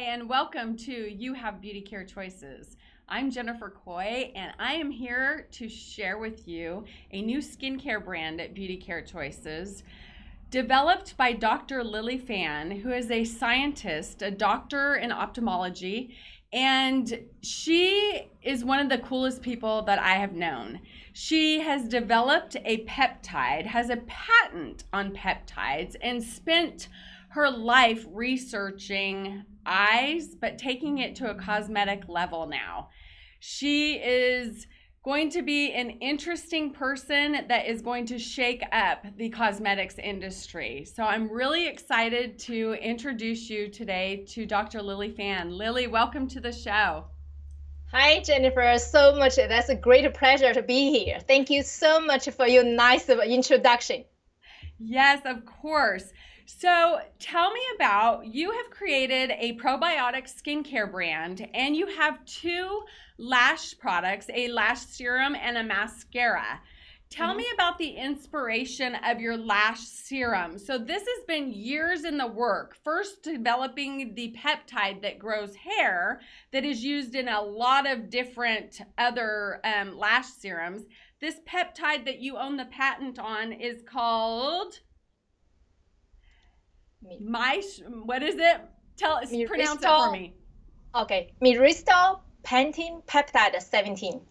and welcome to You Have Beauty Care Choices. I'm Jennifer Coy, and I am here to share with you a new skincare brand at Beauty Care Choices, developed by Dr. Lili Fan, who is a scientist, a doctor in ophthalmology, and she is one of the coolest people that I have known. She has developed a peptide, has a patent on peptides, and spent her life researching eyes, but taking it to a cosmetic level now. She is going to be an interesting person that is going to shake up the cosmetics industry. So I'm really excited to introduce you today to Dr. Lili Fan. Lili, welcome to the show. Hi, Jennifer. So much. That's a great pleasure to be here. Thank you so much for your nice introduction. Yes, of course. So tell me about, you have created a probiotic skincare brand, and you have two lash products, a lash serum and a mascara. Tell me about the inspiration of your lash serum. So this has been years in the work. First, developing the peptide that grows hair that is used in a lot of different other lash serums. This peptide that you own the patent on is called... what is it? Pronounce it for me. Okay, Myristoyl Pentapeptide-17.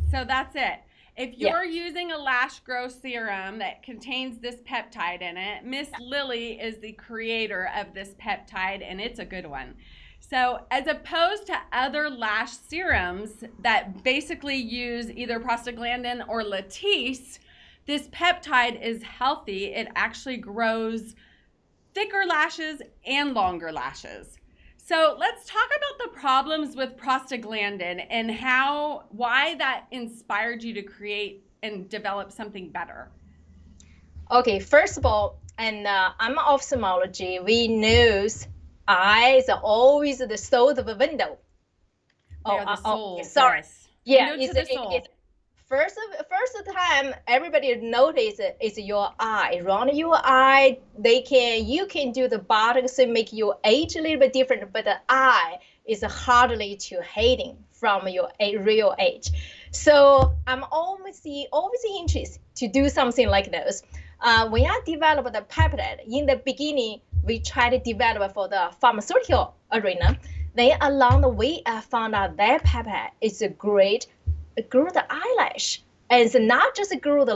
So that's it. If you're using a lash growth serum that contains this peptide in it, Miss Lili is the creator of this peptide, and it's a good one. So as opposed to other lash serums that basically use either prostaglandin or lattice, this peptide is healthy. It actually grows thicker lashes and longer lashes. So let's talk about the problems with prostaglandin and why that inspired you to create and develop something better. Okay, first of all, and I'm ophthalmology. We know eyes are always the soul of a window. The soul. Sorry. Yes. Yeah, it's First time everybody notice is your eye. Around your eye, you can do the botox and make your age a little bit different, but the eye is hardly to hiding from your real age. So I'm always interested to do something like this. When I developed the peptide, in the beginning, we tried to develop for the pharmaceutical arena. Then along the way, I found out that peptide is a great grow the eyelash, and it's not just grow the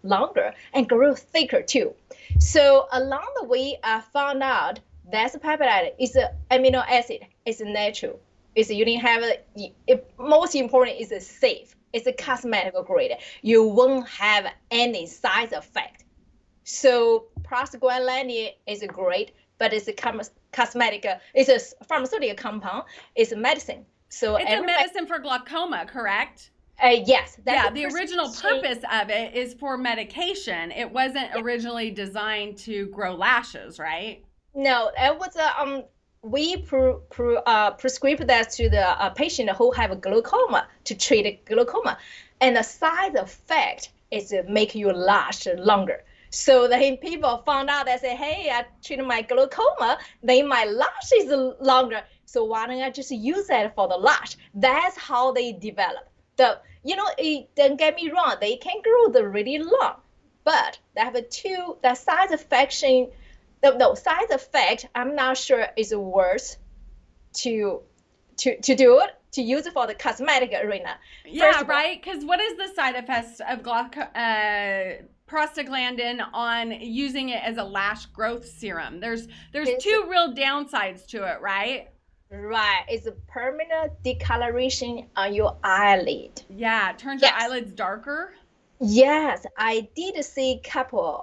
longer and grow thicker too. So along the way, I found out that peptide is an amino acid. It's natural. You didn't have most important is safe. It's a cosmetic grade. You won't have any side effect. So prostaglandin is great, but it's a cosmetic. It's a pharmaceutical compound. It's a medicine. So it's a medicine for glaucoma, correct? Yes. The original purpose of it is for medication. It wasn't originally designed to grow lashes, right? No, it was we prescribe that to the patient who have glaucoma to treat glaucoma, and the side effect is to make your lash longer. So then people found out, they say, hey, I treated my glaucoma, then my lash is longer. So why don't I just use that for the lash? That's how they develop. Don't get me wrong, they can grow the really long, but they have the side effect, I'm not sure is worth to do it, to use it for the cosmetic arena. Yeah, right? Because what is the side effects of prostaglandin on using it as a lash growth serum? There's two real downsides to it, right? Right, it's a permanent discoloration on your eyelid. Yeah, it turns your eyelids darker. Yes, I did see a couple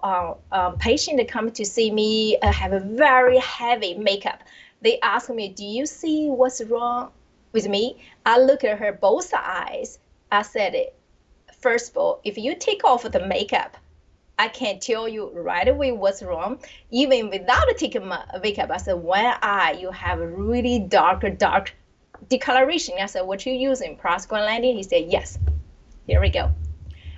patients come to see me have a very heavy makeup. They ask me, do you see what's wrong with me? I look at her both eyes. I said, first of all, if you take off the makeup, I can tell you right away what's wrong. Even without taking my makeup, I said, one eye, you have a really dark discoloration. I said, what you using, prostaglandin? He said, yes. Here we go.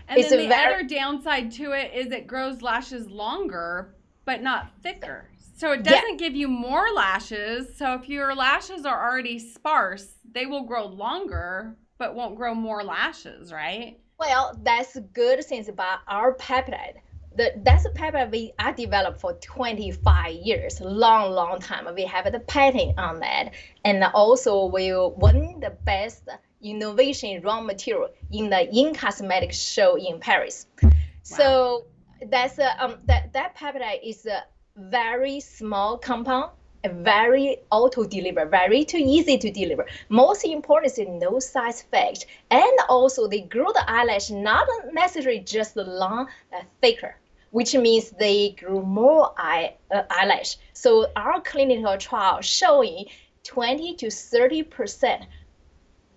And then the other downside to it is it grows lashes longer, but not thicker. So it doesn't give you more lashes. So if your lashes are already sparse, they will grow longer, but won't grow more lashes, right? Well, that's good things about our peptide. That's a peptide I developed for 25 years, long time. We have the patent on that. And also we won the best innovation raw material in the in cosmetics show in Paris. Wow. So that's that peptide is a very small compound, very auto deliver, very too easy to deliver. Most important is no side effect, and also they grow the eyelash not necessarily just long, thicker, which means they grow more eyelash. So our clinical trial showing 20 to 30%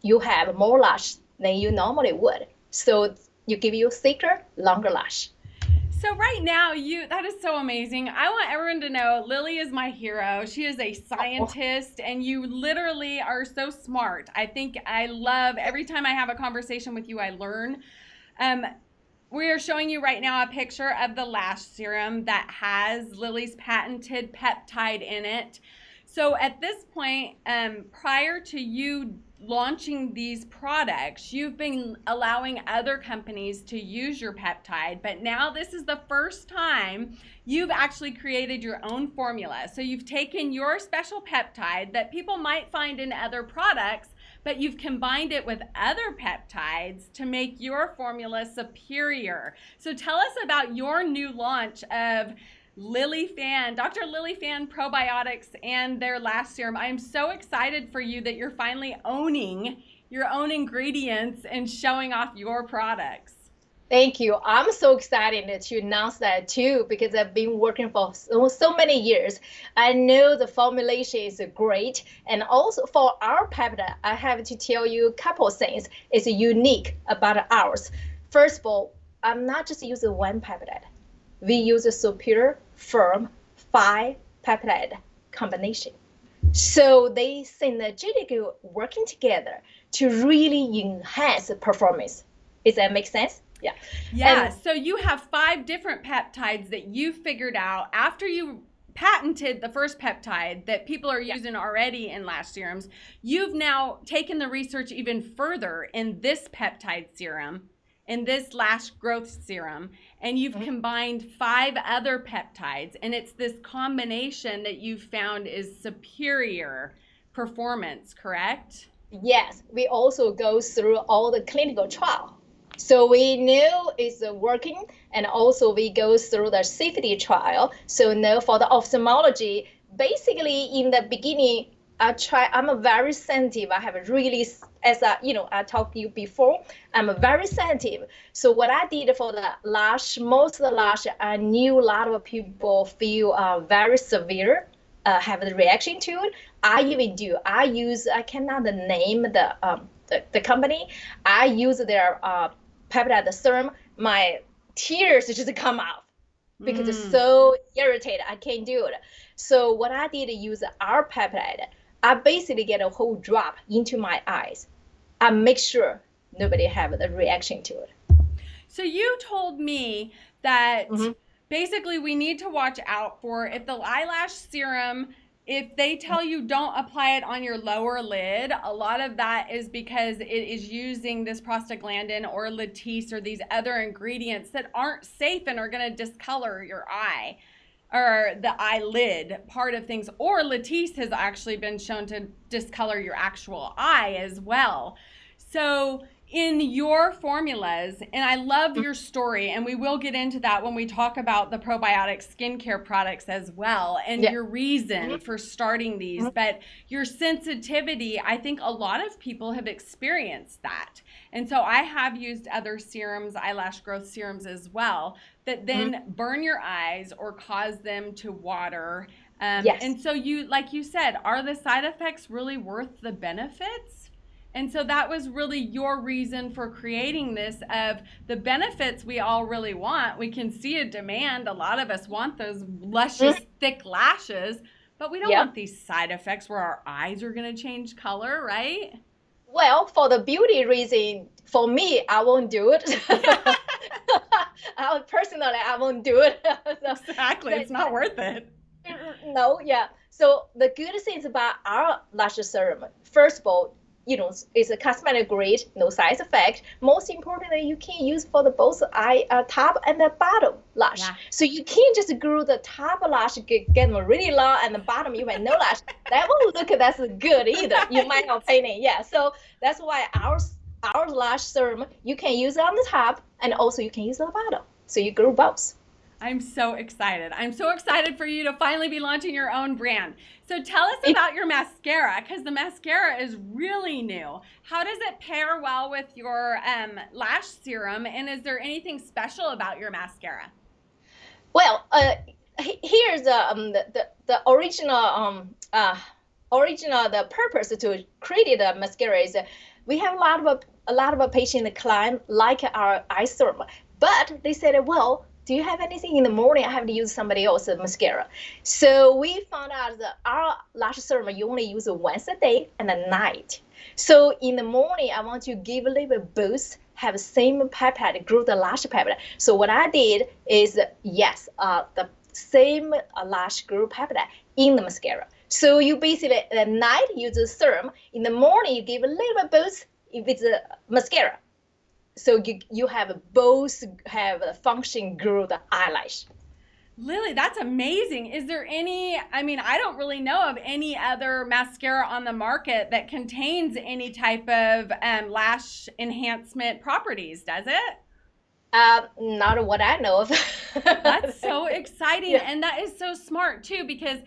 you have more lash than you normally would. So you give you thicker, longer lash. So right now, that is so amazing. I want everyone to know Lili is my hero. She is a scientist, and you literally are so smart. I think I love every time I have a conversation with you, I learn. We are showing you right now a picture of the lash serum that has Lili's patented peptide in it. So at this point, prior to you launching these products, you've been allowing other companies to use your peptide, but now this is the first time you've actually created your own formula. So you've taken your special peptide that people might find in other products, but you've combined it with other peptides to make your formula superior. So tell us about your new launch of Lili Fan, Dr. Lili Fan Probiotics and their Lash Serum. I am so excited for you that you're finally owning your own ingredients and showing off your products. Thank you. I'm so excited to announce that too, because I've been working for so many years. I know the formulation is great. And also for our peptide, I have to tell you a couple of things. It's unique about ours. First of all, I'm not just using one peptide. We use a superior firm 5 peptide combination. So they synergetically working together to really enhance the performance. Does that make sense? Yeah. Yeah. So you have 5 different peptides that you figured out after you patented the first peptide that people are using already in lash serums. You've now taken the research even further in this peptide serum, in this lash growth serum, and you've combined 5 other peptides, and it's this combination that you've found is superior performance, correct? Yes, we also go through all the clinical trial. So we know it's working, and also we go through the safety trial. So now for the ophthalmology, basically in the beginning, I'm a very sensitive. I have a really, I talked to you before, I'm a very sensitive. So what I did for the lash, most of the lash, I knew a lot of people feel very severe, have the reaction to it. I cannot name the company. I use their peptide serum. My tears just come out because it's so irritated. I can't do it. So what I did use our peptide. I basically get a whole drop into my eyes. I make sure nobody have the reaction to it. So you told me that basically we need to watch out for if the eyelash serum, if they tell you don't apply it on your lower lid, a lot of that is because it is using this prostaglandin or lattice or these other ingredients that aren't safe and are going to discolor your eye or the eyelid part of things. Or lattice has actually been shown to discolor your actual eye as well. So in your formulas, and I love your story, and we will get into that when we talk about the probiotic skincare products as well, and your reason for starting these, but your sensitivity, I think a lot of people have experienced that. And so I have used other serums, eyelash growth serums as well, that then burn your eyes or cause them to water. And so you, like you said, are the side effects really worth the benefits? And so that was really your reason for creating this, of the benefits we all really want. We can see a demand. A lot of us want those luscious, thick lashes, but we don't want these side effects where our eyes are going to change color, right? Well, for the beauty reason, for me, I won't do it. Personally, I won't do it. Exactly. It's not worth it. No, yeah. So the good things about our lash serum, first of all, it's a cosmetic grade, no side effect. Most importantly, you can use for the both eye top and the bottom lash. Yeah. So you can't just grow the top lash, get them really long, and the bottom you have no lash. That won't look that's good either, in my opinion. Yeah. So that's why our lash serum you can use it on the top, and also you can use it on the bottom. So you grow both. I'm so excited. I'm so excited for you to finally be launching your own brand. So tell us about your mascara, because the mascara is really new. How does it pair well with your lash serum, and is there anything special about your mascara? Well, here's the original the purpose to create the mascara is we have a lot of patient client like our eye serum, but they said, well, do you have anything in the morning? I have to use somebody else's mascara. So we found out that our lash serum you only use it once a day and at night. So in the morning, I want to give a little bit boost, have same peptide, grow the lash peptide. So what I did is, yes, the same lash grow peptide in the mascara. So you basically at night use the serum. In the morning, you give a little bit boost if it's a mascara. So you have both have a function grow the eyelash. Lily, that's amazing. Is there any, I don't really know of any other mascara on the market that contains any type of lash enhancement properties, does it? Not what I know of. That's so exciting. Yeah. And that is so smart too, because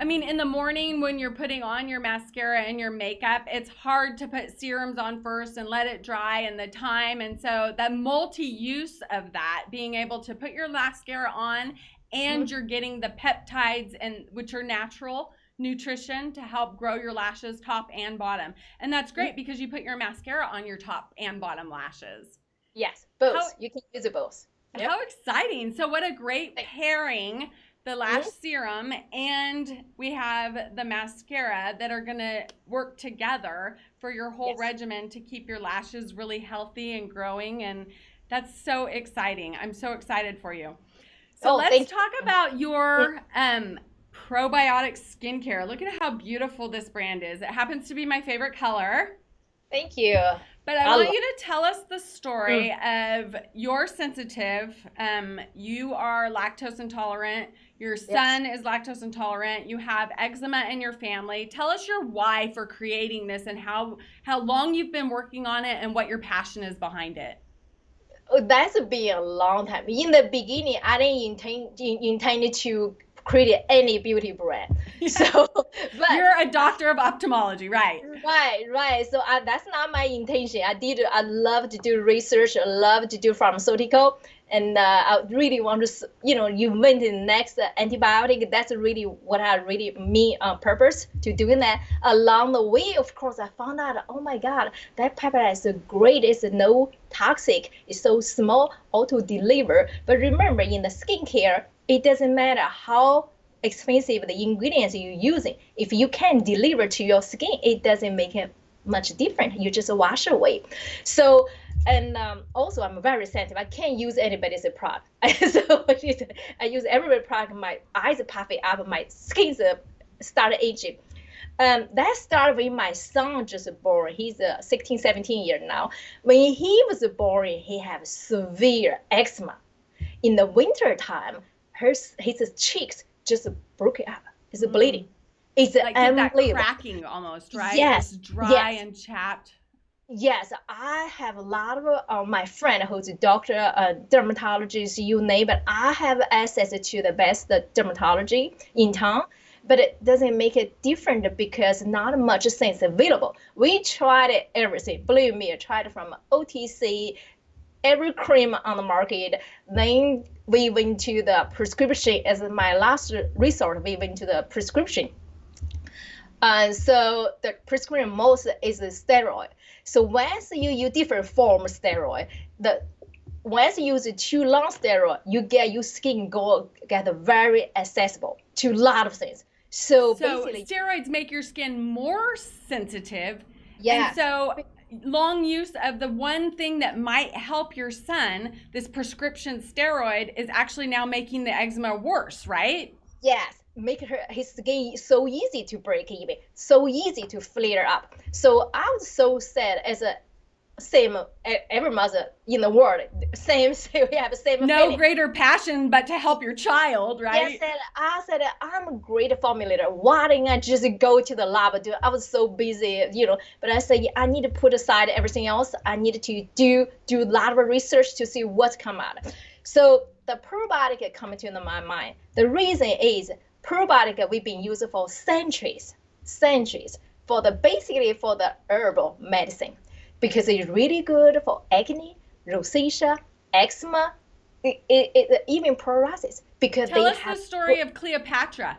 in the morning when you're putting on your mascara and your makeup, it's hard to put serums on first and let it dry and the time. And so the multi-use of that, being able to put your mascara on and you're getting the peptides, and which are natural nutrition to help grow your lashes top and bottom. And that's great because you put your mascara on your top and bottom lashes. Yes, both. You can use it both. Yep. How exciting. So what a great pairing. The lash serum and we have the mascara that are going to work together for your whole regimen to keep your lashes really healthy and growing, and that's so exciting. I'm so excited for you. So let's talk about your probiotic skincare. Look at how beautiful this brand is. It happens to be my favorite color. Thank you. But I want you to tell us the story of you're sensitive. You are lactose intolerant. Your son is lactose intolerant. You have eczema in your family. Tell us your why for creating this and how long you've been working on it and what your passion is behind it. Oh, that's been a long time. In the beginning, I didn't intend to create any beauty brand. So, but you're a doctor of ophthalmology, right? Right. So that's not my intention. I love to do research. I love to do pharmaceutical, and I really want to, invent the next antibiotic. That's really what I really mean on purpose to doing that. Along the way, of course, I found out, oh my God, that peptide is so great. It's no toxic. It's so small, auto deliver. But remember, in the skincare, it doesn't matter how expensive the ingredients you're using. If you can deliver to your skin, it doesn't make it much different. You just wash away. So, and also I'm very sensitive. I can't use anybody's product. So I use everybody's product. My eyes are puffy up. My skin's start aging. That started when my son just born. He's 16, 17 years now. When he was born, he had severe eczema. In the winter time, his cheeks just broke up. It's bleeding. It's like that cracking almost, right? Yes. It's dry and chapped. Yes, I have a lot of my friend who's a doctor, dermatologist, you name it. I have access to the best dermatology in town, but it doesn't make it different because not much things available. We tried everything. Believe me, I tried from OTC, every cream on the market. Then we went to the prescription as my last resort. We went to the prescription. So the prescription most is a steroid. So once you use different form of steroid, once you use too long steroid, you get your skin get very accessible to a lot of things. So basically, steroids make your skin more sensitive. Yeah. And so long use of the one thing that might help your son, this prescription steroid, is actually now making the eczema worse, right? Yes. make his skin so easy to break even, so easy to flare up. So I was so sad as a same every mother in the world, same we have the same no feeling. greater passion but to help your child, right? Yes, and I said I'm a great formulator. Why didn't I just go to the lab? I was so busy, But I said I need to put aside everything else. I need to do a lot of research to see what's come out. So the probiotic coming to my mind. The reason is probiotic we've been using for centuries, for basically for the herbal medicine, because it's really good for acne, rosacea, eczema, even psoriasis. Because Tell us the story of Cleopatra.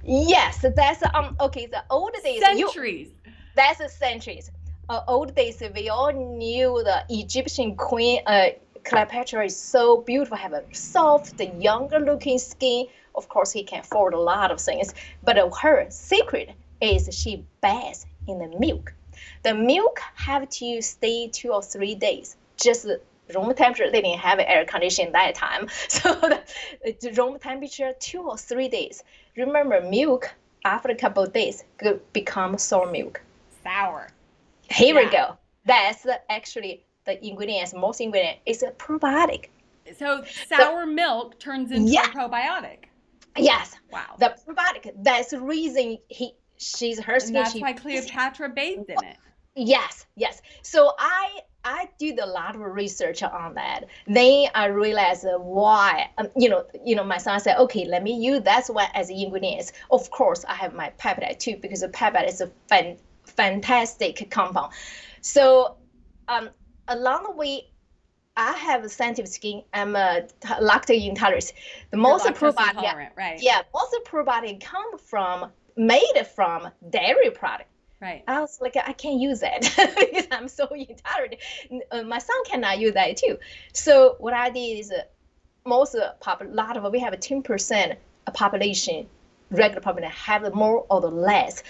Yes, that's okay. The old days, centuries. That's centuries. Old days, we all knew the Egyptian queen Cleopatra is so beautiful, have a soft, younger looking skin. Of course, he can afford a lot of things, but her secret is she bathes in the milk. The milk have to stay 2 or 3 days, just room temperature. They didn't have air conditioning that time, so the room temperature 2 or 3 days. Remember, milk after a couple of days could become sour milk. Sour. Here we go. That's actually the ingredients. Most ingredient is a probiotic. So sour milk turns into a probiotic. Yes. Wow. The probiotic. That's the reason her skin. And that's why Cleopatra bathed in it. Yes. So I did a lot of research on that. Then I realized why. My son said, "Okay, let me use that one as ingredients." Of course, I have my peptide too, because the peptide is a fantastic compound. So, along the way, I have sensitive skin. I'm a lactose intolerant. The most probiotic, right? Yeah, most probiotic made from dairy product. Right. I was like, I can't use that because I'm so intolerant. My son cannot use that too. So what I did is we have a 10% population, regular population, have more or less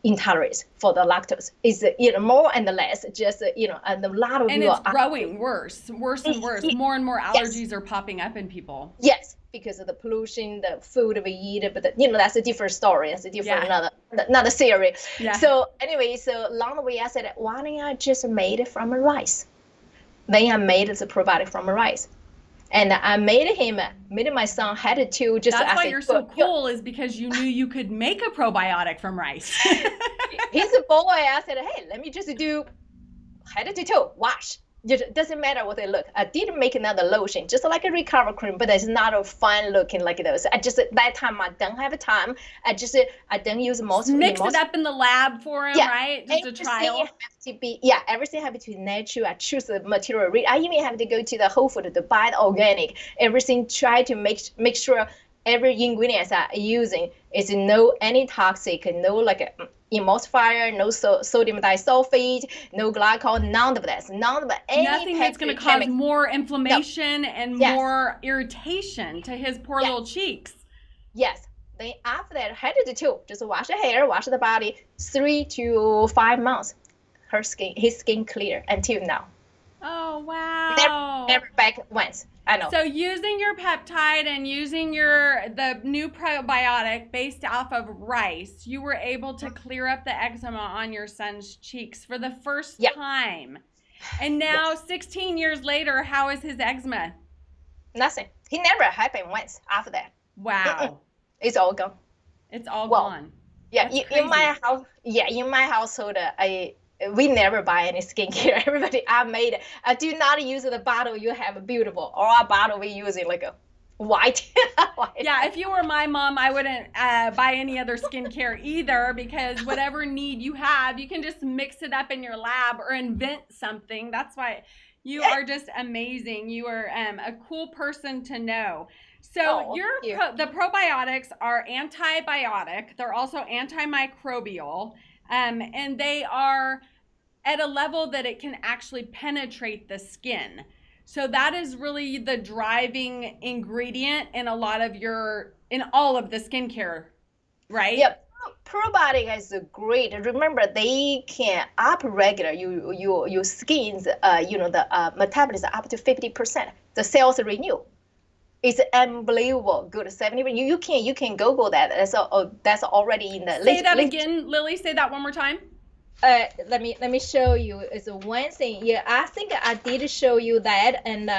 intolerance for the lactose. It's more and less, just and a lot of and people it's growing worse and worse. More and more allergies are popping up in people. Yes, because of the pollution, the food we eat, but that's a different story. That's a different another series. Yeah. So anyway, along the way I said, why don't I just made it from rice? Then I made the probiotic from rice. And I made my son had to just. That's why you're so cool, is because you knew you could make a probiotic from rice. He's a boy. I said, hey, let me just had to wash. It doesn't matter what they look. I did make another lotion, just like a recover cream, but it's not a fine looking like those. That time I don't have time. I don't use most. Mix it up in the lab for him, right? Just a trial. Everything have to be natural. I choose the material. I even have to go to the Whole Foods to buy the organic. Everything try to make sure every ingredients I'm using is no any toxic, no like emulsifier, no sodium disulfate, no glycol, none of that. Nothing that's going to cause more inflammation and more irritation to his poor little cheeks. Yes. Then after that, had to do just wash the hair, wash the body, 3 to 5 months. His skin clear until now. Oh wow! Never back once. I know. So using your peptide and using the new probiotic based off of rice, you were able to clear up the eczema on your son's cheeks for the first time. And now, 16 years later, how is his eczema? Nothing. He never happened once after that. Wow. It's all gone. It's all gone. Yeah, in my house. Yeah, in my household, we never buy any skincare. Everybody, I do not use the bottle you have beautiful, or a bottle we using like a white. Yeah, if you were my mom, I wouldn't buy any other skincare either, because whatever need you have, you can just mix it up in your lab or invent something. That's why you are just amazing. You are a cool person to know. So the probiotics are antibiotic. They're also antimicrobial. And they are at a level that it can actually penetrate the skin. So that is really the driving ingredient in all of the skincare, right? Yep. Probiotic is great. Remember, they can upregulate your skin's the metabolism up to 50%. The cells renew. It's unbelievable good. 70. You can Google that. That's already in the Say that again, Lily. Say that one more time. let me show you. It's one thing. Yeah, I think I did show you that, and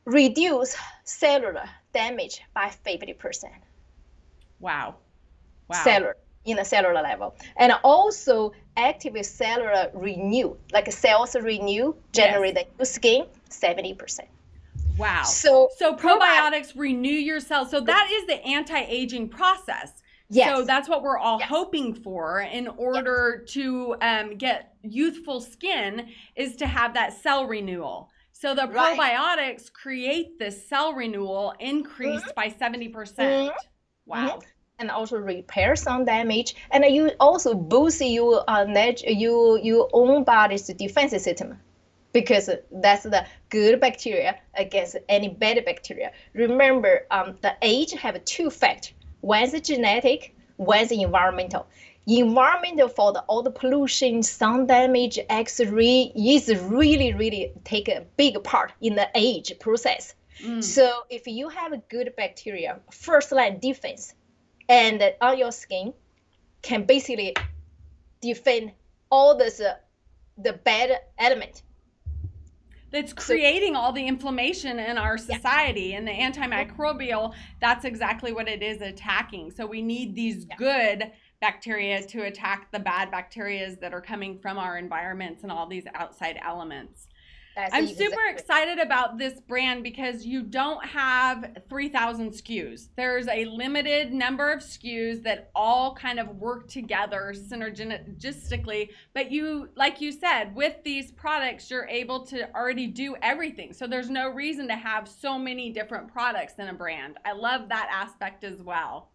reduce cellular damage by 50%. Wow. Wow. Cellular in a cellular level, and also activate cellular renew, like cells renew, generate the new skin 70%. Wow. So probiotics renew your cells. So that is the anti-aging process. Yes. So that's what we're all hoping for in order to get youthful skin, is to have that cell renewal. So the probiotics create this cell renewal increased by 70%. Wow. And also repair some damage, and you also boost your own body's defense system, because that's the good bacteria against any bad bacteria. Remember, the age have two factors. One's genetic, one's environmental. Environmental, for all the pollution, sun damage, X-ray is really take a big part in the age process. So if you have a good bacteria, first line defense, and on your skin, can basically defend all this the bad element that's creating all the inflammation in our society. And the antimicrobial, that's exactly what it is attacking. So we need these good bacteria to attack the bad bacteria that are coming from our environments and all these outside elements. I'm super excited about this brand because you don't have 3,000 SKUs. There's a limited number of SKUs that all kind of work together synergistically. But you, like you said, with these products, you're able to already do everything. So there's no reason to have so many different products in a brand. I love that aspect as well.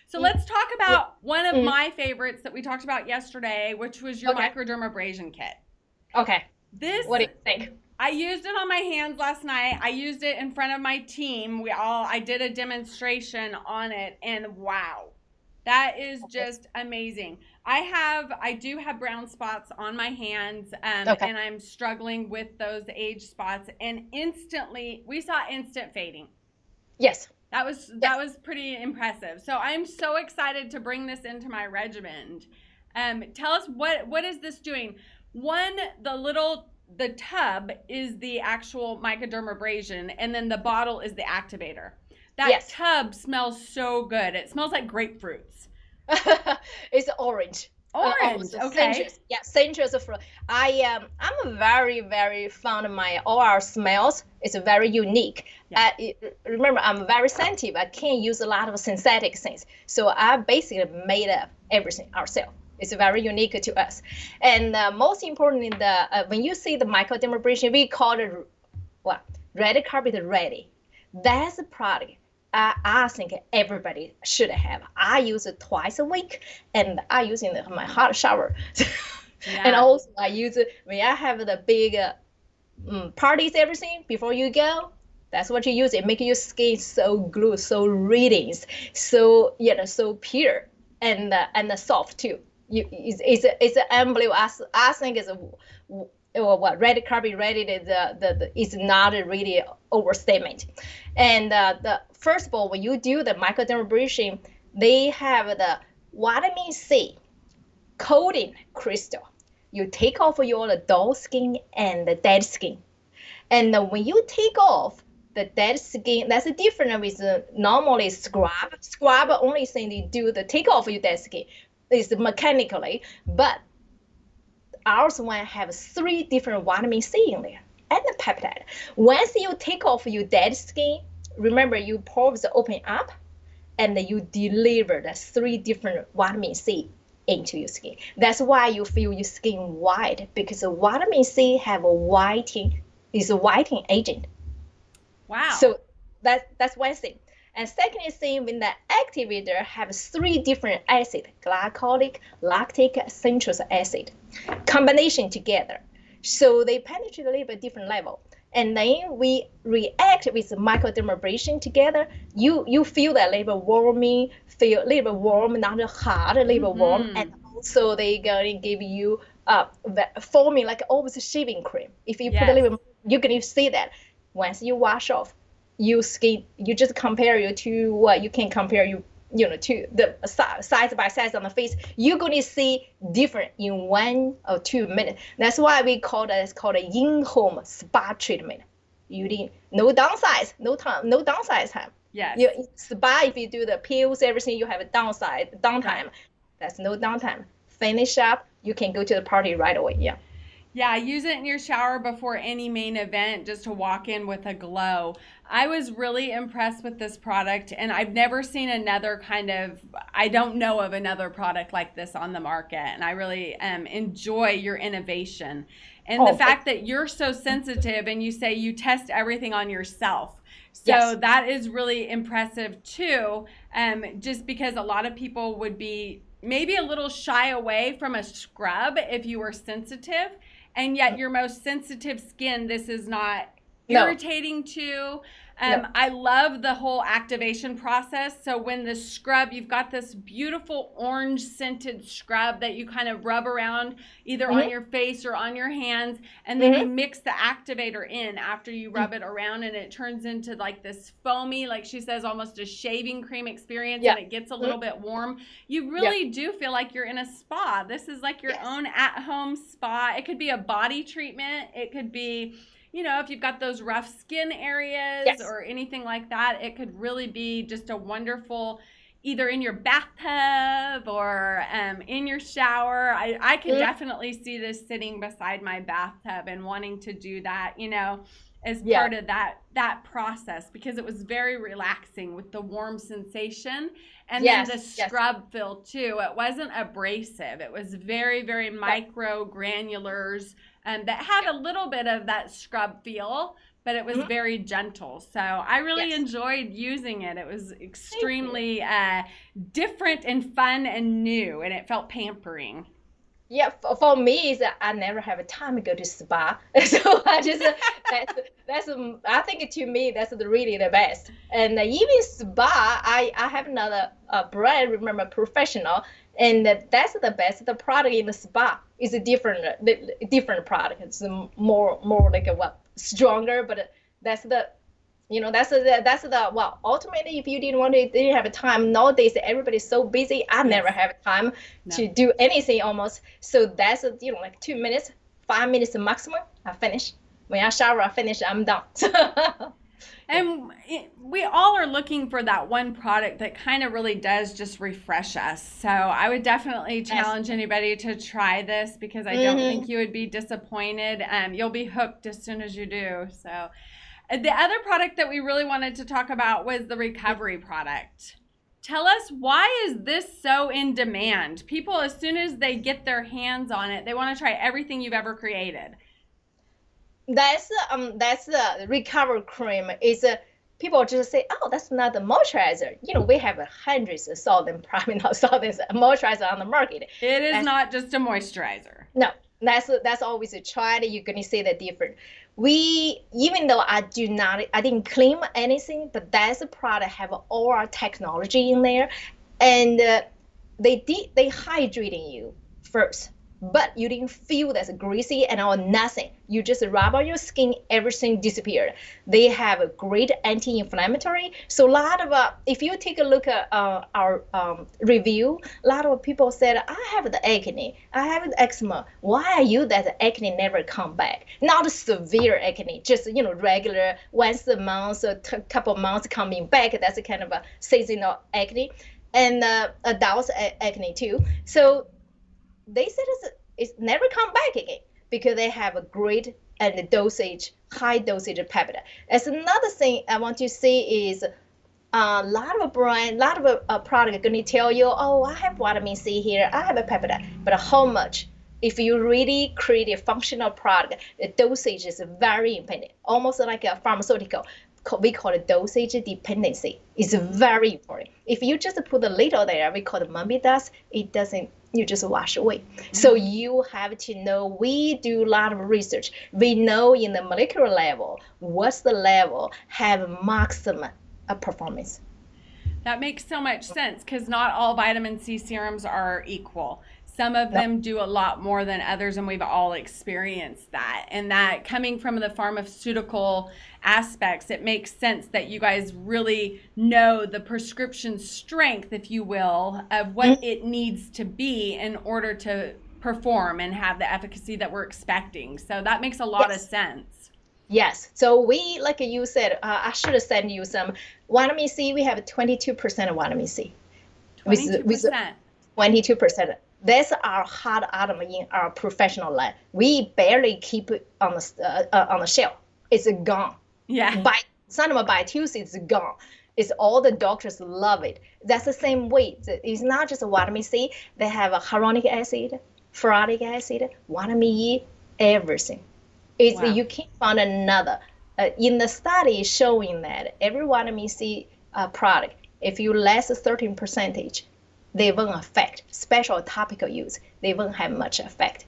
So let's talk about one of my favorites that we talked about yesterday, which was your Microdermabrasion kit. Okay. What do you think? I used it on my hands last night. I used it in front of my team. I did a demonstration on it, and wow, that is just amazing. I do have brown spots on my hands, and I'm struggling with those age spots, and we saw instant fading. Yes. That was pretty impressive. So I'm so excited to bring this into my regimen. Tell us, what is this doing? One, the tub is the actual Microdermabrasion, and then the bottle is the activator. That tub smells so good. It smells like grapefruits. It's orange. Orange, okay. Citrus. Yeah, citrus fruit. I'm very fond of all our smells. It's very unique. Yeah. Remember, I'm very sensitive. I can't use a lot of synthetic things. So I basically made up everything ourselves. It's very unique to us. And most importantly, when you see the Microdermabrasion, we call it red carpet ready. That's a product I think everybody should have. I use it twice a week, and I use it in my hot shower. And also I use it when I have the big parties, everything before you go. That's what you use. It makes your skin so glue, so radiant, so so pure and soft too. It's unbelievable. I think it's red carpet ready is not a really overstatement. And first of all, when you do the Microdermabrasion, they have the vitamin C coating crystal. You take off your dull skin and the dead skin, and when you take off the dead skin, that's different with normally scrub. Scrub only thing they do the take off your dead skin is mechanically, but ours one have 3 different vitamin C in there and the peptide. Once you take off your dead skin, remember you pores open up and you deliver the 3 different vitamin C into your skin. That's why you feel your skin white, because the vitamin C have a whitening agent. Wow. So that's one thing. And second thing, when the activator have 3 different acid, glycolic, lactic, citrus acid, combination together. So they penetrate a little bit different level. And then we react with Microdermabrasion together. You feel that little warming, feel a little bit warm, not hot, a little bit warm. And also they gonna give you foaming like always shaving cream. If you put a little, you can see that. Once you wash off, you just compare you to what you can compare to the size by size on the face. You're going to see different in 1 or 2 minutes. That's why we call that, it's called a in-home spa treatment. You need no downsides, no downside time. Yes. Spa, if you do the pills, everything, you have a downtime. Right. That's no downtime. Finish up, you can go to the party right away. Yeah. Yeah, use it in your shower before any main event just to walk in with a glow. I was really impressed with this product, and I've never seen I don't know of another product like this on the market, and I really enjoy your innovation. And the fact that you're so sensitive and you say you test everything on yourself. So that is really impressive too, just because a lot of people would be maybe a little shy away from a scrub if you were sensitive. And yet your most sensitive skin, this is not irritating to. I love the whole activation process. So when the scrub, you've got this beautiful orange scented scrub that you kind of rub around either on your face or on your hands. And then you mix the activator in after you rub it around, and it turns into like this foamy, like she says, almost a shaving cream experience, and it gets a little bit warm. You really do feel like you're in a spa. This is like your own at-home spa. It could be a body treatment. It could be, if you've got those rough skin areas or anything like that, it could really be just a wonderful, either in your bathtub or in your shower. I can definitely see this sitting beside my bathtub and wanting to do that, as part of that process, because it was very relaxing with the warm sensation. And then the scrub feel too. It wasn't abrasive. It was very, very micro granulars. That had a little bit of that scrub feel, but it was very gentle. So I really enjoyed using it. It was extremely different and fun and new, and it felt pampering. Yeah, for me, is I never have a time to go to spa, so I just that's I think to me that's really the best. And even spa, I have another brand, remember, Professional, and that's the best. The product in the spa is a different product. It's more like stronger, but that's the. Ultimately, if you didn't have a time, nowadays everybody's so busy. I never have time to do anything almost. So that's, like 2 minutes, 5 minutes maximum, I finish. When I shower, I finish, I'm done. And we all are looking for that one product that kind of really does just refresh us. So I would definitely challenge anybody to try this, because I don't think you would be disappointed. You'll be hooked as soon as you do. So the other product that we really wanted to talk about was the recovery product. Tell us, why is this so in demand? People, as soon as they get their hands on it, they want to try everything you've ever created. That's the recovery cream. People just say, oh, that's not the moisturizer. We have hundreds of thousands moisturizer on the market. It is not just a moisturizer. No, that's always a try. You're gonna see the difference. Even though I didn't claim anything, but that's a product have all our technology in there, and they hydrating you first. But you didn't feel that's greasy and all, nothing. You just rub on your skin, everything disappeared. They have a great anti-inflammatory. So a lot of, if you take a look at our review, a lot of people said, I have the acne, I have the eczema. Why are you that the acne never come back? Not severe acne, just, regular, once a month, a couple months coming back. That's a kind of a seasonal acne. And adult acne too. So they said it's never come back again, because they have a great and high dosage of peptide. As another thing I want to say is a lot of product are going to tell you, oh, I have vitamin C here, I have a peptide, but how much? If you really create a functional product, the dosage is very important, almost like a pharmaceutical. We call it dosage dependency. It's very important. If you just put a little there, we call it mummy dust, it doesn't, you just wash away. So you have to know, we do a lot of research. We know in the molecular level, what's the level have maximum performance. That makes so much sense, because not all vitamin C serums are equal. Some of No. them do a lot more than others, and we've all experienced that. And that coming from the pharmaceutical aspects, it makes sense that you guys really know the prescription strength, if you will, of what it needs to be in order to perform and have the efficacy that we're expecting. So that makes a lot of sense. Yes. So we, like you said, I should have sent you some vitamin C. We have 22% of vitamin C. 22%. 22%. That's our hard item in our professional line. We barely keep it on the shelf. It's gone. Yeah. By Tuesday, it's gone. It's all the doctors love it. That's the same way. It's not just vitamin C. They have a hyaluronic acid, ferritic acid, vitamin E, everything. Wow. You can't find another. In the study showing that every vitamin C product, if you less 13%, they won't affect, special topical use, they won't have much effect.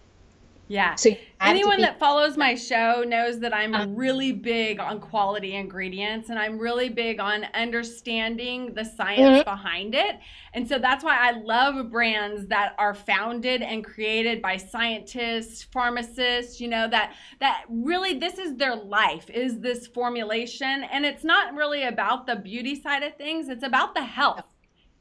Yeah. So anyone that follows my show knows that I'm really big on quality ingredients, and I'm really big on understanding the science behind it. And so that's why I love brands that are founded and created by scientists, pharmacists, you know, that really this is their life, is this formulation. And it's not really about the beauty side of things, it's about the health.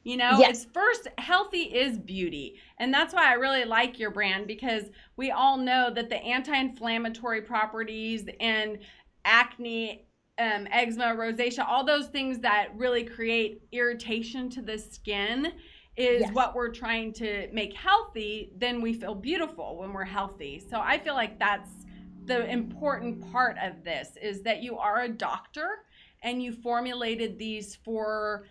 You know, it's first, healthy is beauty. And that's why I really like your brand, because we all know that the anti-inflammatory properties and acne, eczema, rosacea, all those things that really create irritation to the skin is what we're trying to make healthy. Then we feel beautiful when we're healthy. So I feel like that's the important part of this, is that you are a doctor and you formulated these for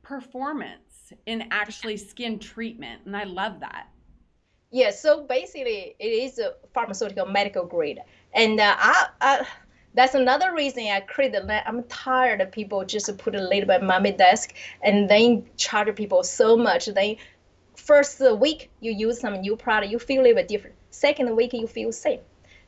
performance in actually skin treatment, and I love that. Yeah, so basically it is a pharmaceutical medical grade, and that's another reason I created that. I'm tired of people just put a little bit on my desk and then charge people so much. Then first week you use some new product, you feel a little bit different. Second week you feel same.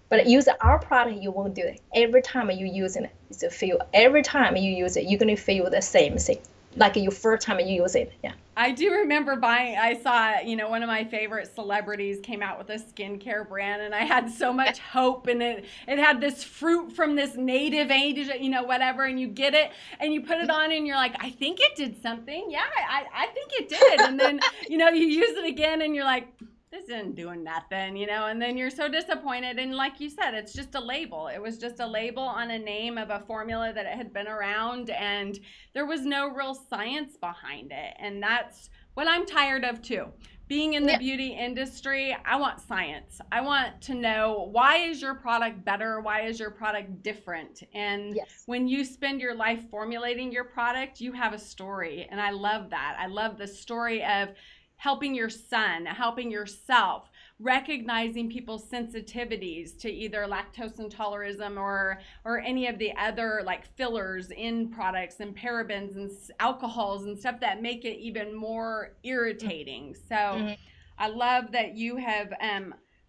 But use our product, you won't do it. Every time you use it, it's a feel. Every time you use it, you're gonna feel the same thing, like your first time you use it. Yeah. I do remember buying. I saw, you know, one of my favorite celebrities came out with a skincare brand, and I had so much hope. And it had this fruit from this native Asia, you know, whatever. And you get it, and you put it on, and you're like, I think it did something. Yeah, I think it did. And then, you know, you use it again, and you're like, this isn't doing nothing, you know, and then you're so disappointed. And like you said, it's just a label. It was just a label on a name of a formula that it had been around, and there was no real science behind it. And that's what I'm tired of too. Being in the beauty industry, I want science. I want to know, why is your product better? Why is your product different? And when you spend your life formulating your product, you have a story. And I love that. I love the story of helping your son, helping yourself, recognizing people's sensitivities to either lactose intolerism or any of the other like fillers in products and parabens and alcohols and stuff that make it even more irritating. So I love that you have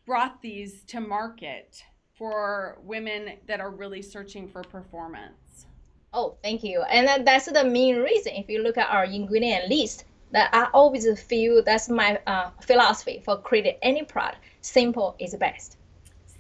brought these to market for women that are really searching for performance. Oh, thank you. And that's the main reason. If you look at our ingredient list, that I always feel that's my philosophy for creating any product. Simple is best.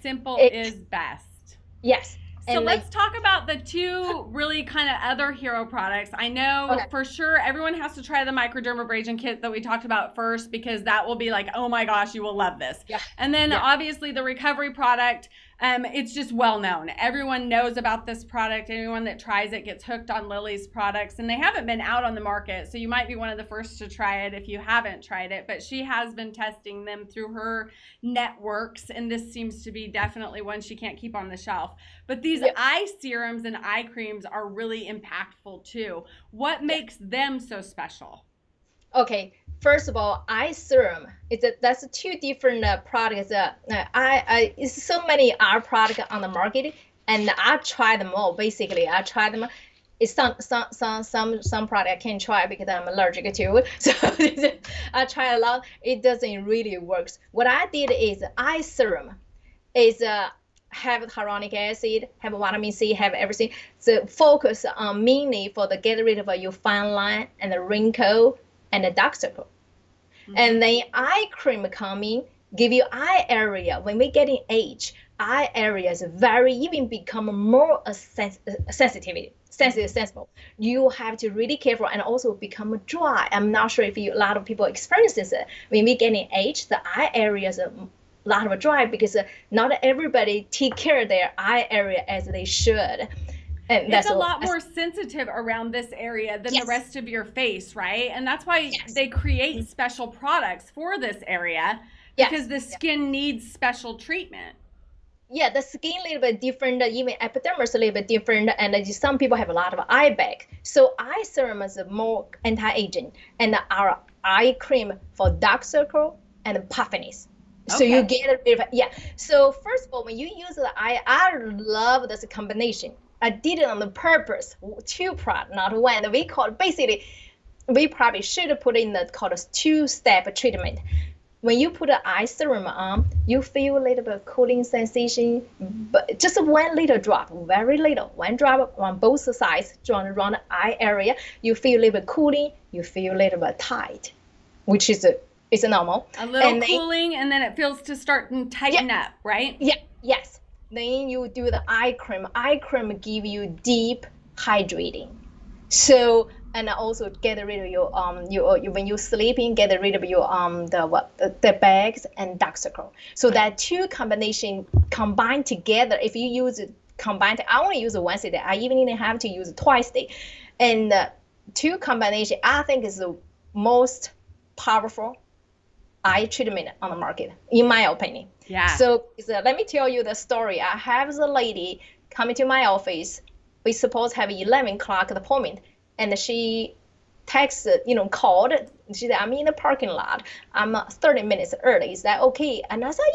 Simple is best. Yes. So let's talk about the two really kind of other hero products. I know for sure everyone has to try the Microdermabrasion kit that we talked about first, because that will be like, oh my gosh, you will love this. Yeah. And then obviously the recovery product, it's just well known. Everyone knows about this product. Anyone that tries it gets hooked on Lili's products, and they haven't been out on the market. So you might be one of the first to try it if you haven't tried it, but she has been testing them through her networks. And this seems to be definitely one she can't keep on the shelf. But these eye serums and eye creams are really impactful too. What makes them so special? Okay. First of all, eye serum, that's two different products. It's so many eye products on the market, and I try them all. Basically, I try them. It's some product I can't try because I'm allergic to. So I try a lot. It doesn't really work. What I did is eye serum is have hyaluronic acid, have vitamin C, have everything. So focus on mainly for the get rid of your fine line and the wrinkle and the dark circle. And then eye cream coming, give you eye area. When we get in age, eye area is very, even become more sensible. You have to really careful and also become dry. I'm not sure if a lot of people experience this. When we get in age, the eye area is a lot of dry because not everybody take care of their eye area as they should. And it's a lot more sensitive around this area than the rest of your face, right? And that's why they create special products for this area, because the skin needs special treatment. Yeah, the skin a little bit different, even epidermis a little bit different, and some people have a lot of eye bag. So eye serum is more anti-aging, and our eye cream for dark circle and puffiness. So you get a bit of, So first of all, when you use the eye, I love this combination. I did it on the purpose, 2 products, not 1. We call it, basically, we probably should have put in the called a 2-step treatment. When you put an eye serum on, you feel a little bit of cooling sensation, but just 1 little drop, very little, 1 drop on both sides, around the eye area. You feel a little bit cooling, you feel a little bit tight, which is it's normal. A little cooling, and then it feels to start and tighten up, right? Yes. Then you do the eye cream. Eye cream give you deep hydrating. So, and also get rid of your when you're sleeping, get rid of your the bags and dark circle. So that 2 combination combined together. If you use it combined, I only use it once a day. I even didn't have to use it twice a day. And 2 combination, I think, is the most powerful eye treatment on the market, in my opinion. So let me tell you the story. I have the lady coming to my office. We supposed to have 11 o'clock appointment, and she texted, called. She said, I'm in the parking lot. I'm 30 minutes early. Is that okay? And I said,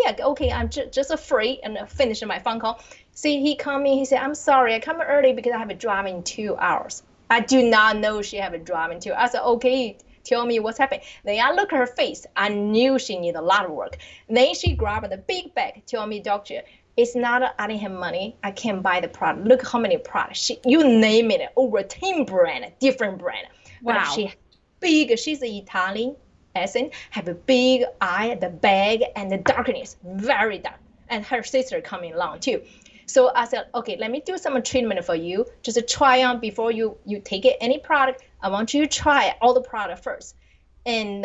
yeah. Okay, I'm just free, and finish my phone call. See, he come in. He said, I'm sorry, I come early because I have a drive in 2 hours. I do not know she have a drive in 2 hours. I said, okay. Tell me what's happening. Then I look at her face. I knew she needed a lot of work. Then she grabbed the big bag. Tell me, doctor, it's not I didn't have money. I can't buy the product. Look how many products. You name it, over 10 brand, different brand. Wow. But she big. She's an Italian accent. Have a big eye, the bag, and the darkness, very dark. And her sister coming along too. So I said, okay, let me do some treatment for you. Just try on before you take it, any product. I want you to try all the product first. And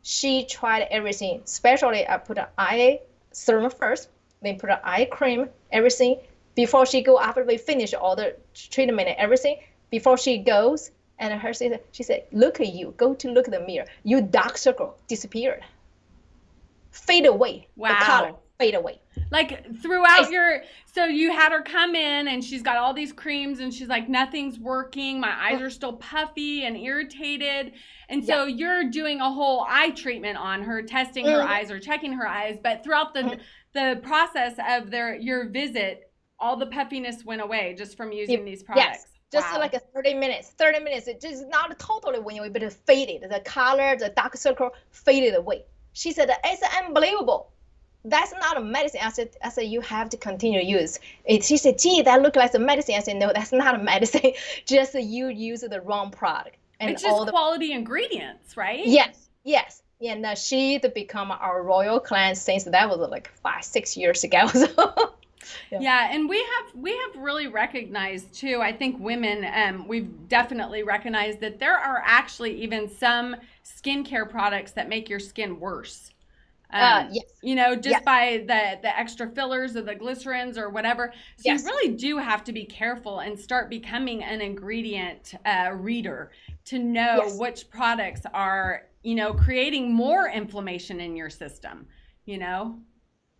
she tried everything. Especially I put an eye serum first, then put an eye cream, everything. Before she go, after we finish all the treatment and everything, before she goes, and her sister, she said, look at you. Go to look at the mirror. Your dark circle disappeared. Fade away. Wow. The color fade away. Like throughout so you had her come in and she's got all these creams and she's like, nothing's working. My eyes are still puffy and irritated. And so you're doing a whole eye treatment on her, testing her eyes or checking her eyes. But throughout the process of your visit, all the puffiness went away just from using these products. Yes. Just like a 30 minutes. It just not totally went away, but it faded. The color, the dark circle faded away. She said, it's unbelievable. That's not a medicine. I said, you have to continue to use it. She said, gee, that looks like a medicine. I said, no, that's not a medicine. Just you use the wrong product. And it's just quality ingredients, right? Yes. And she become our royal client since that was like 5-6 years ago. So. Yeah, and we have really recognized too, I think women, we've definitely recognized that there are actually even some skincare products that make your skin worse. Just by the extra fillers or the glycerins or whatever. So you really do have to be careful and start becoming an ingredient reader to know which products are, creating more inflammation in your system,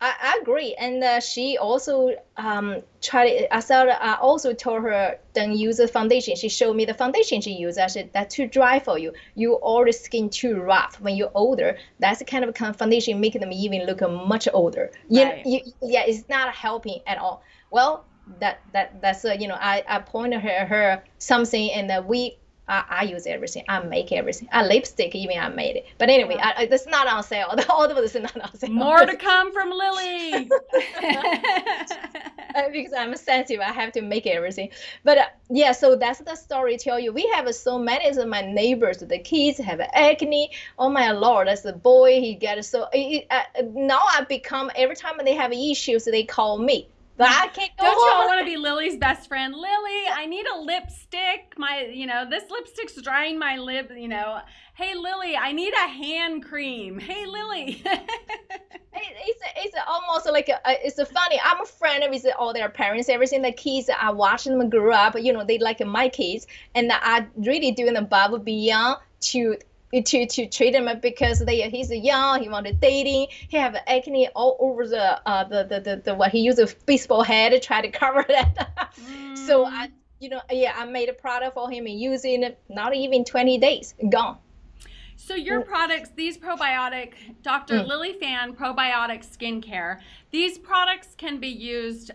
I agree, and she also tried. I also told her don't use the foundation. She showed me the foundation she used. I said that's too dry for you. You already skin too rough. When you're older, that's the kind of foundation making them even look much older. Right. It's not helping at all. Well, that's I pointed her something, and I use everything. I make everything. Lipstick, even I made it. But anyway, that's not on sale. All of this is not on sale. More to come from Lili. because I'm sensitive, I have to make everything. But yeah, so that's the story. Tell you, we have so many of my neighbors. The kids have acne. Oh my lord, that's the boy. He gets so. Now I become every time they have issues, they call me. But I can't go. Don't you all want to be Lily's best friend? Lily, I need a lipstick. This lipstick's drying my lip. Hey Lily, I need a hand cream. Hey Lily. It's almost like it's funny. I'm a friend with all their parents, everything. The kids, I watch them grow up. They like my kids, and I really doing above and beyond to treat him because he's young, he wanted dating, he have acne all over the what he used a baseball head to try to cover that. So I made a product for him and using it not even 20 days gone. So your products, these probiotic, Dr. Lili Fan probiotic skincare, these products can be used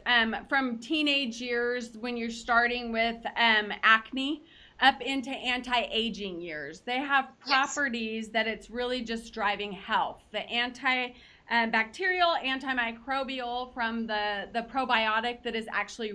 from teenage years when you're starting with acne up into anti-aging years. They have properties that it's really just driving health. The antibacterial, antimicrobial from the probiotic that is actually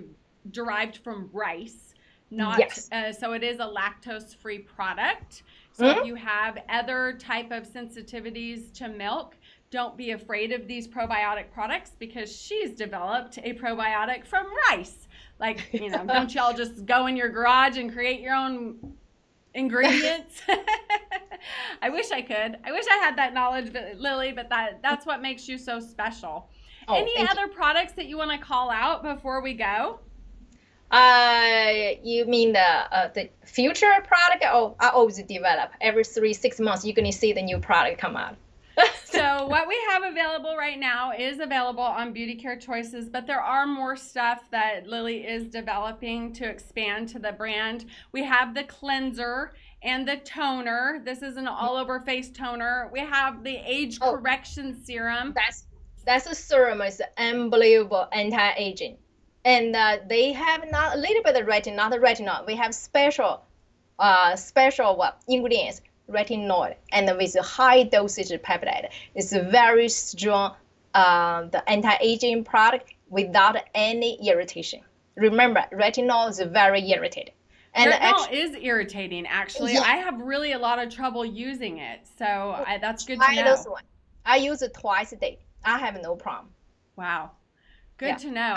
derived from rice. So it is a lactose-free product. So if you have other type of sensitivities to milk, don't be afraid of these probiotic products because she's developed a probiotic from rice. Don't y'all just go in your garage and create your own ingredients? I wish I could. I wish I had that knowledge, Lily, but that's what makes you so special. Any other products that you want to call out before we go? You mean the future product? Oh, I always develop. Every 3-6 months, you're gonna see the new product come out. So what we have available right now is available on Beauty Care Choices, but there are more stuff that Lily is developing to expand to the brand. We have the cleanser and the toner. This is an all-over face toner. We have the age correction serum. That's a serum. It's unbelievable anti-aging. And they have not a little bit of retinol, not the retinol. We have special ingredients, retinol, and with a high dosage peptide. It's a very strong the anti-aging product without any irritation. Remember, retinol is very irritating. And retinol is irritating, actually. Yeah. I have really a lot of trouble using it, so that's good to know. Those one. I use it twice a day. I have no problem. Wow, good to know.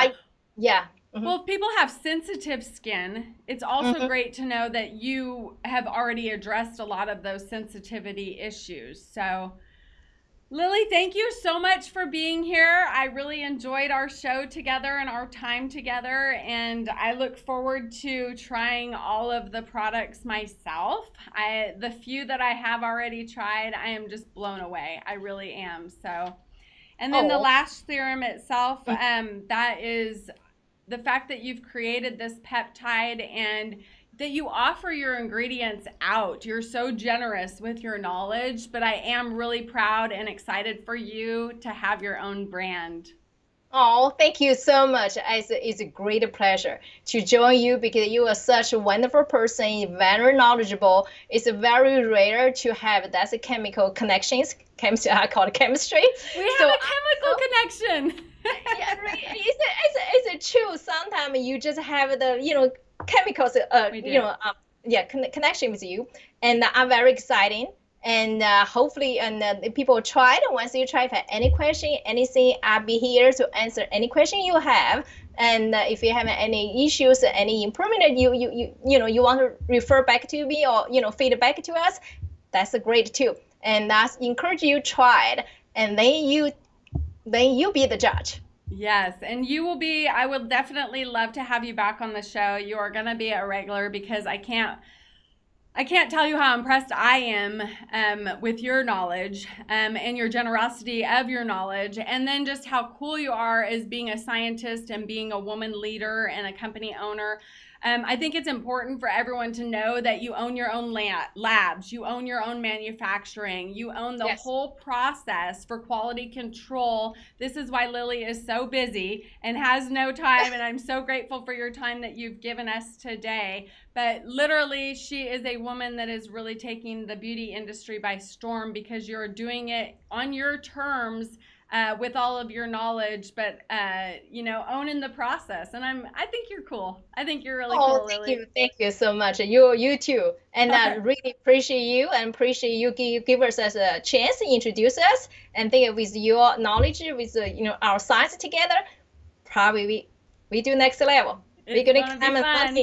Well, if people have sensitive skin, it's also great to know that you have already addressed a lot of those sensitivity issues. So, Lily, thank you so much for being here. I really enjoyed our show together and our time together, and I look forward to trying all of the products myself. The few that I have already tried, I am just blown away. I really am. So, and then the Lash Serum itself, that is the fact that you've created this peptide and that you offer your ingredients out. You're so generous with your knowledge, but I am really proud and excited for you to have your own brand. Oh, thank you so much. It's a great pleasure to join you because you are such a wonderful person, very knowledgeable. It's very rare to have that's a chemical connections. I call it chemistry. We have a chemical connection. Yeah, it's true. Sometimes you just have the chemicals connection with you, and I'm very exciting. And hopefully, people try it. Once you try, if you have any question, anything, I'll be here to answer any question you have. And if you have any issues, any improvement, you want to refer back to me or feedback to us, that's great too. And that's encourage you try it, and then you be the judge. Yes, and you will be. I would definitely love to have you back on the show. You are going to be a regular because I can't tell you how impressed I am with your knowledge and your generosity of your knowledge, and then just how cool you are as being a scientist and being a woman leader and a company owner. I think it's important for everyone to know that you own your own labs, you own your own manufacturing, you own the whole process for quality control. This is why Lily is so busy and has no time, and I'm so grateful for your time that you've given us today. But literally, she is a woman that is really taking the beauty industry by storm because you're doing it on your terms with all of your knowledge, but you know, owning the process. And I think you're cool. I think you're really cool, Lily. Thank you so much. You too. And I really appreciate you and appreciate you give us as a chance to introduce us. And think with your knowledge, with you know our science together, probably we do next level. We're gonna come and fun.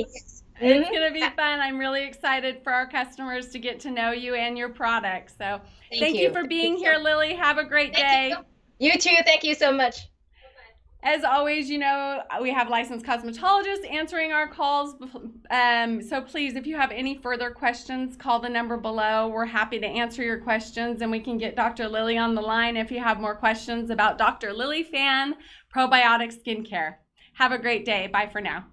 It's going to be fun. I'm really excited for our customers to get to know you and your products. So thank you for being here, Lily. Have a great day. You too. Thank you so much. As always, you know, we have licensed cosmetologists answering our calls. So please, if you have any further questions, call the number below. We're happy to answer your questions, and we can get Dr. Lili on the line if you have more questions about Dr. Lili Fan Probiotic Skincare. Have a great day. Bye for now.